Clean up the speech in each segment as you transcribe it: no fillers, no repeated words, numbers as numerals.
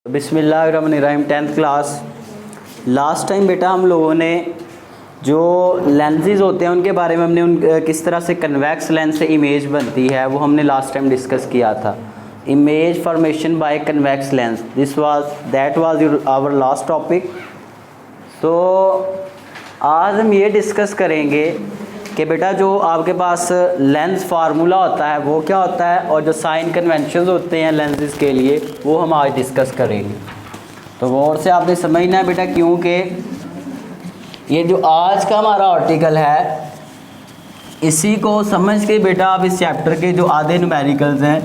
बिस्मिल्लाहिर्रहमानिर्रहीम 10th class. Last time बेटा हम लोगों ने जो लेंसेज होते हैं उनके बारे में हमने किस तरह से कन्वेक्स लेंस से इमेज बनती है वो हमने लास्ट टाइम डिस्कस किया था। Image formation by convex lens, that was our last topic. तो आज हम ये डिस्कस करेंगे कि बेटा जो आपके पास लेंस फार्मूला होता है वो क्या होता है और जो साइन कन्वेंशंस होते हैं लेंसेज के लिए वो हम आज डिस्कस करेंगे। तो गौर से आपने समझना है बेटा, क्योंकि ये जो आज का हमारा आर्टिकल है इसी को समझ के बेटा आप इस चैप्टर के जो आधे न्यूमेरिकल्स हैं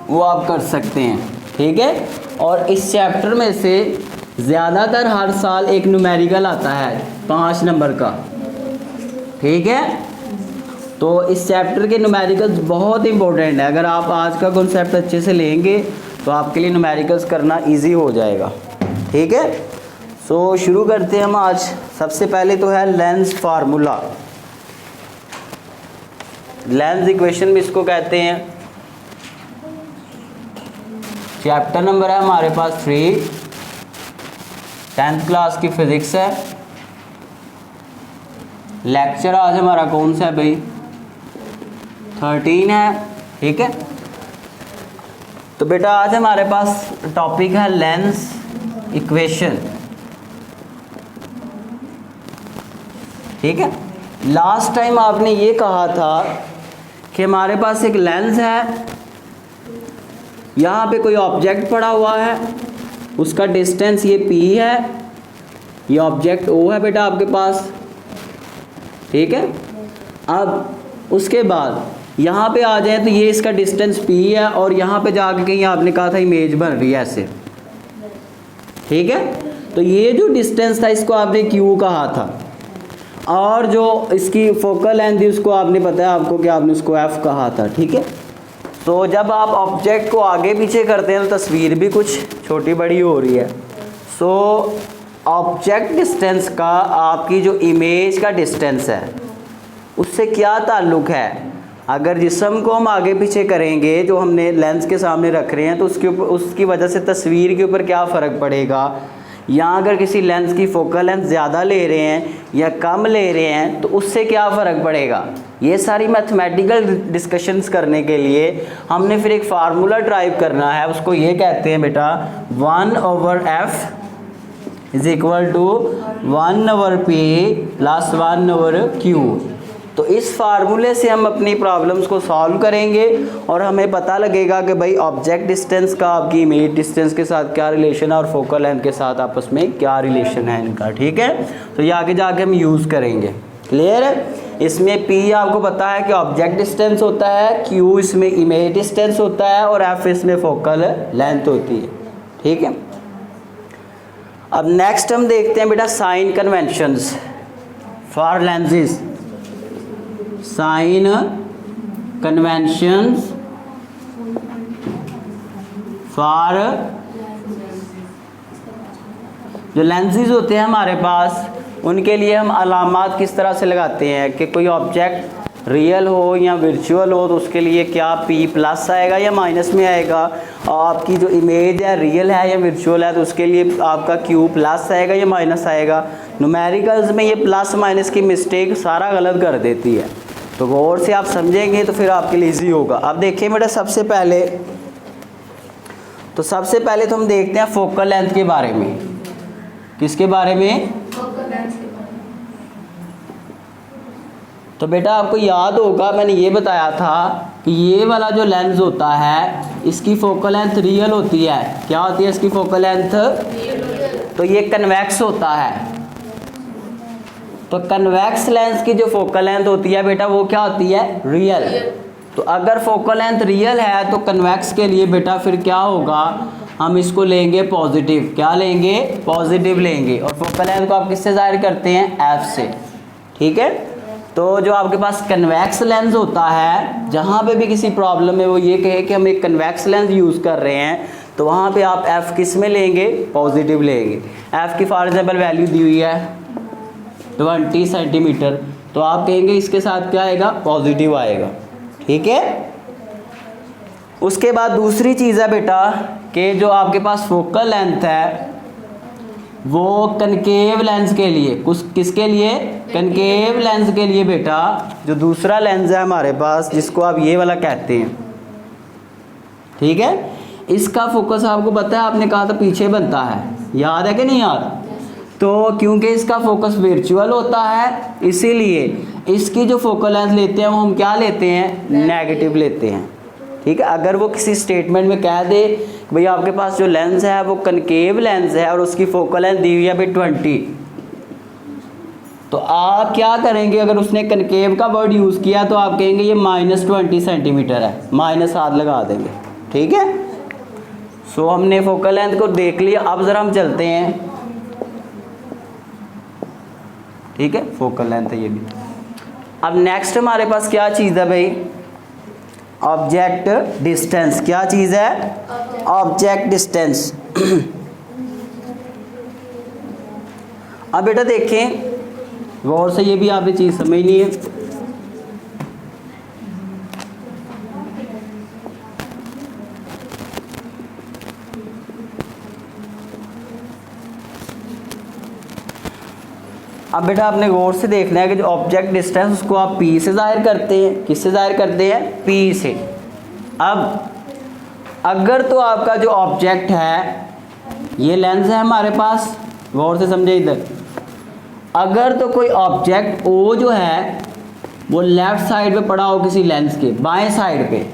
वो आप कर सकते हैं, ठीक है। और इस चैप्टर में से ज़्यादातर हर साल एक न्यूमेरिकल आता है 5 नंबर का, ठीक है। तो इस चैप्टर के न्यूमेरिकल्स बहुत इंपॉर्टेंट है। अगर आप आज का कॉन्सेप्ट अच्छे से लेंगे तो आपके लिए न्यूमेरिकल्स करना इजी हो जाएगा, ठीक है। सो शुरू करते हैं हम आज। सबसे पहले तो है लेंस फार्मूला, लेंस इक्वेशन भी इसको कहते हैं। चैप्टर नंबर है हमारे पास 3, 10th क्लास की फिजिक्स है। लेक्चर आज हमारा कौन सा है भाई? 13 है, ठीक है। तो बेटा आज हमारे पास टॉपिक है लेंस इक्वेशन, ठीक है। लास्ट टाइम आपने ये कहा था कि हमारे पास एक लेंस है, यहाँ पे कोई ऑब्जेक्ट पड़ा हुआ है, उसका डिस्टेंस ये p है, ये ऑब्जेक्ट O है बेटा आपके पास, ठीक है। अब उसके बाद यहाँ पे आ जाए तो ये इसका डिस्टेंस p है और यहाँ पे जाके कहीं आपने कहा था इमेज बन रही है ऐसे, ठीक है। तो ये जो डिस्टेंस था इसको आपने q कहा था और जो इसकी फोकल लेंथ थी उसको आपने पता है आपको कि आपने उसको f कहा था, ठीक है। तो जब आप ऑब्जेक्ट को आगे पीछे करते हैं तो तस्वीर भी कुछ छोटी बड़ी हो रही है। सो ऑब्जेक्ट डिस्टेंस का आपकी जो इमेज का डिस्टेंस है उससे क्या ताल्लुक़ है। अगर जिस्म को हम आगे पीछे करेंगे जो हमने लेंस के सामने रख रहे हैं तो उसकी वजह से तस्वीर के ऊपर क्या फ़र्क पड़ेगा। यहाँ अगर किसी लेंस की फोकल लेंथ ज़्यादा ले रहे हैं या कम ले रहे हैं तो उससे क्या फ़र्क पड़ेगा। ये सारी मैथमेटिकल डिस्कशंस करने के लिए हमने फिर एक फार्मूला ड्राइव करना है, उसको ये कहते हैं बेटा 1/f is equal to 1/p plus 1/q। तो इस फार्मूले से हम अपनी प्रॉब्लम्स को सॉल्व करेंगे और हमें पता लगेगा कि भाई ऑब्जेक्ट डिस्टेंस का आपकी इमेज डिस्टेंस के साथ क्या रिलेशन है और फोकल लेंथ के साथ आपस में क्या रिलेशन है इनका, ठीक है। तो ये आगे जाके हम यूज़ करेंगे, क्लियर है। इसमें p आपको पता है कि ऑब्जेक्ट डिस्टेंस होता है, q इसमें इमेज डिस्टेंस होता है और f इसमें फोकल लेंथ होती है, ठीक है। अब नेक्स्ट हम देखते हैं बेटा sign conventions for lenses. Sign conventions for जो लेंसेज होते हैं हमारे पास उनके लिए हम अलामात किस तरह से लगाते हैं कि कोई ऑब्जेक्ट रियल हो या वर्चुअल हो तो उसके लिए क्या p प्लस आएगा या माइनस में आएगा, और आपकी जो इमेज है रियल है या वर्चुअल है तो उसके लिए आपका q प्लस आएगा या माइनस आएगा। न्यूमेरिकल्स में ये प्लस माइनस की मिस्टेक सारा गलत कर देती है, तो गौर से आप समझेंगे तो फिर आपके लिए ईजी होगा। अब देखिए बेटा सबसे पहले तो हम देखते हैं फोकल लेंथ के बारे में। किसके बारे में? तो बेटा आपको याद होगा मैंने ये बताया था कि ये वाला जो लेंस होता है इसकी फोकल लेंथ रियल होती है। क्या होती है इसकी फोकल लेंथ? तो ये कन्वेक्स होता है। तो कन्वेक्स लेंस की जो फोकल लेंथ होती है बेटा वो क्या होती है? रियल। तो अगर फोकल लेंथ रियल है तो कन्वेक्स के लिए बेटा फिर क्या होगा, हम इसको लेंगे पॉजिटिव। क्या लेंगे? पॉजिटिव लेंगे। और फोकल लेंथ को आप किससे जाहिर करते हैं? एफ से, ठीक है। तो जो आपके पास कन्वेक्स लेंस होता है जहाँ पे भी किसी प्रॉब्लम में वो ये कहे कि हम एक कन्वेक्स लेंस यूज़ कर रहे हैं तो वहाँ पे आप एफ़ किस में लेंगे? पॉजिटिव लेंगे। एफ़ की फॉर एग्जाम्पल वैल्यू दी हुई है 20 सेंटीमीटर, तो आप कहेंगे इसके साथ क्या आएगा? पॉजिटिव आएगा, ठीक है। उसके बाद दूसरी चीज़ है बेटा कि जो आपके पास फोकल लेंथ है वो कनकेव लेंस के लिए, किसके लिए, कनकेव लेंस के लिए बेटा, जो दूसरा लेंस है हमारे पास जिसको आप ये वाला कहते हैं, ठीक है, इसका फोकस आपको पता है, आपने कहा था पीछे बनता है, याद है कि नहीं याद? तो क्योंकि इसका फोकस वर्चुअल होता है इसीलिए इसकी जो फोकल लेंथ लेते हैं वो हम क्या लेते हैं, नेगेटिव लेते हैं, ठीक है। अगर वो किसी स्टेटमेंट में कह दे कि भाई आपके पास जो लेंस है वो कनकेव लेंस है और उसकी फोकल लेंथ दी हुई है भाई 20, तो आप क्या करेंगे, अगर उसने कनकेव का वर्ड यूज़ किया तो आप कहेंगे ये -20 सेंटीमीटर है, माइनस हाथ लगा देंगे, ठीक है। सो हमने फोकल लेंथ को देख लिया, अब ज़रा हम चलते हैं, ठीक है, फोकल लेंथ है ये भी। अब नेक्स्ट हमारे पास क्या चीज़ है भाई, ऑब्जेक्ट डिस्टेंस। क्या चीज़ है, ऑब्जेक्ट डिस्टेंस। अब बेटा देखें गौर से, ये भी आपने चीज़ समझनी है। अब बेटा आपने गौर से देखना है कि जो ऑब्जेक्ट डिस्टेंस उसको आप P से जाहिर करते हैं, किससे जाहिर करते हैं, P से। अब अगर तो आपका जो ऑब्जेक्ट है ये लेंस है हमारे पास, गौर से समझे इधर, अगर तो कोई ऑब्जेक्ट O जो है वो लेफ्ट साइड पे पड़ा हो किसी लेंस के बाएं साइड पे,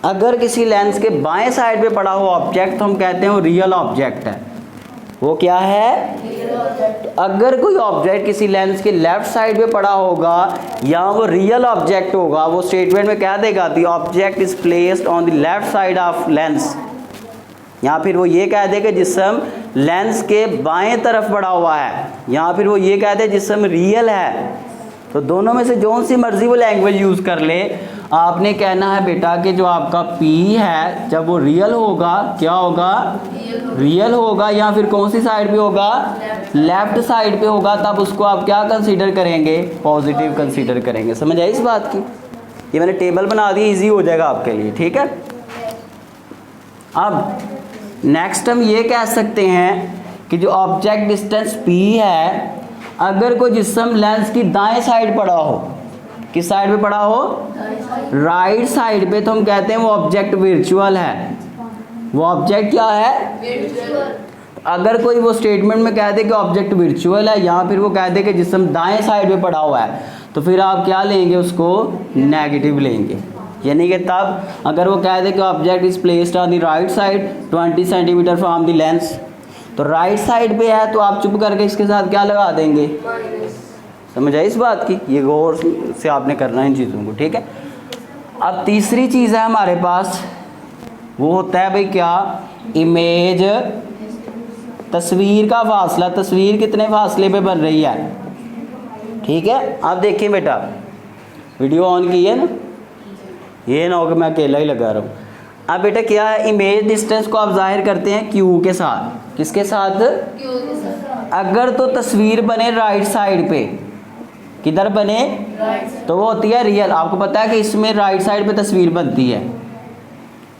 अगर किसी लेंस के बाएं साइड पे पड़ा हो ऑब्जेक्ट तो हम कहते हैं वो रियल ऑब्जेक्ट है। वो क्या है, तो अगर कोई ऑब्जेक्ट किसी लेंस के लेफ्ट साइड पे पड़ा होगा या वो रियल ऑब्जेक्ट होगा, वो स्टेटमेंट में क्या देगा, the object is placed on the left side of lens, या फिर वो ये कह दे कि जिस्म लेंस के बाएं तरफ पड़ा हुआ है, या फिर वो ये कह दे जिस्म रियल है। तो दोनों में से जो सी मर्जी वो लैंग्वेज यूज़ कर ले, आपने कहना है बेटा कि जो आपका P है जब वो रियल होगा, क्या होगा, रियल होगा, या फिर कौन सी साइड पे होगा, लेफ्ट साइड पे होगा, तब उसको आप क्या कंसीडर करेंगे, पॉजिटिव कंसीडर करेंगे। समझ आई इस बात की? ये मैंने टेबल बना दी, इजी हो जाएगा आपके लिए, ठीक है। अब नेक्स्ट हम ये कह सकते हैं कि जो ऑब्जेक्ट डिस्टेंस P है, अगर कोई जिस्म लेंस की दाएं साइड पड़ा हो, किस साइड पे पड़ा हो, राइट साइड पे, तो हम कहते हैं वो ऑब्जेक्ट वर्चुअल है। वो ऑब्जेक्ट क्या है, अगर कोई वो स्टेटमेंट में कह दे कि ऑब्जेक्ट वर्चुअल है, या फिर वो कह दे कि जिस्म दाएं साइड पे पड़ा हुआ है, तो फिर आप क्या लेंगे, उसको नेगेटिव लेंगे। यानी कि तब अगर वो कह दे कि object is placed on the right side 20 centimetre from the lens, तो राइट साइड पे है तो आप चुप करके इसके साथ क्या लगा देंगे, समझ आई इस बात की? ये गौर से आपने करना है इन चीज़ों को, ठीक है। अब तीसरी चीज़ है हमारे पास, वो होता है भाई क्या, इमेज, तस्वीर का फासला। तस्वीर कितने फासले पे बन रही है, ठीक है। आप देखिए बेटा, वीडियो ऑन की है ना, ये ना हो कि मैं अकेला ही लगा रहा हूँ। अब बेटा क्या है, इमेज डिस्टेंस को आप जाहिर करते हैं Q के साथ। किसके साथ, Q के साथ। अगर तो तस्वीर बने राइट साइड पे, किधर बने, तो वो होती है रियल। आपको पता है कि इसमें राइट साइड पे तस्वीर बनती है,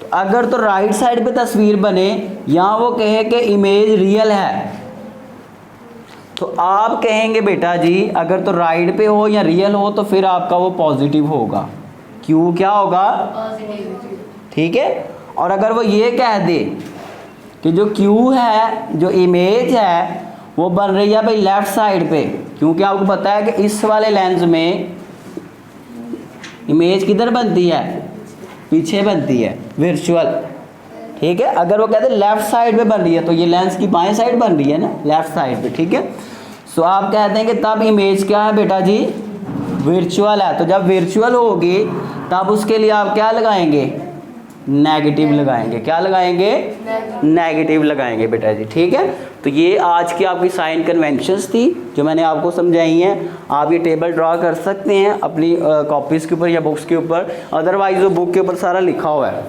तो अगर तो राइट साइड पे तस्वीर बने या वो कहे कि इमेज रियल है, तो आप कहेंगे बेटा जी अगर तो राइट पे हो या रियल हो तो फिर आपका वो पॉजिटिव होगा, Q क्या होगा, ठीक है। और अगर वो ये कह दे कि जो Q है, जो इमेज है वो बन रही है भाई लेफ्ट साइड पे, क्योंकि आपको पता है कि इस वाले लेंस में इमेज किधर बनती है, पीछे बनती है, वर्चुअल, ठीक है। अगर वो कहते हैं लेफ्ट साइड पे बन रही है तो ये लेंस की बाएं साइड बन रही है ना, लेफ्ट साइड पे, ठीक है। सो आप कहते हैं कि तब इमेज क्या है बेटा जी, वर्चुअल है। तो जब वर्चुअल होगी तब उसके लिए आप क्या लगाएंगे, नेगेटिव लगाएंगे। क्या लगाएंगे, नेगेटिव लगाएंगे बेटा जी, ठीक है। तो ये आज की आपकी साइन कन्वेंशंस थी जो मैंने आपको समझाई हैं। आप ये टेबल ड्रा कर सकते हैं अपनी कॉपीज़ के ऊपर या बुक्स के ऊपर, अदरवाइज वो बुक के ऊपर सारा लिखा हुआ है,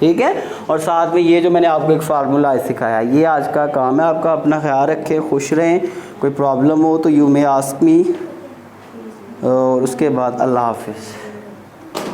ठीक है। और साथ में ये जो मैंने आपको एक फार्मूला आज सिखाया, ये आज का काम है आपका। अपना ख्याल रखें, खुश रहें, कोई प्रॉब्लम हो तो यू मे आस्क मी, और उसके बाद अल्लाह हाफिज़।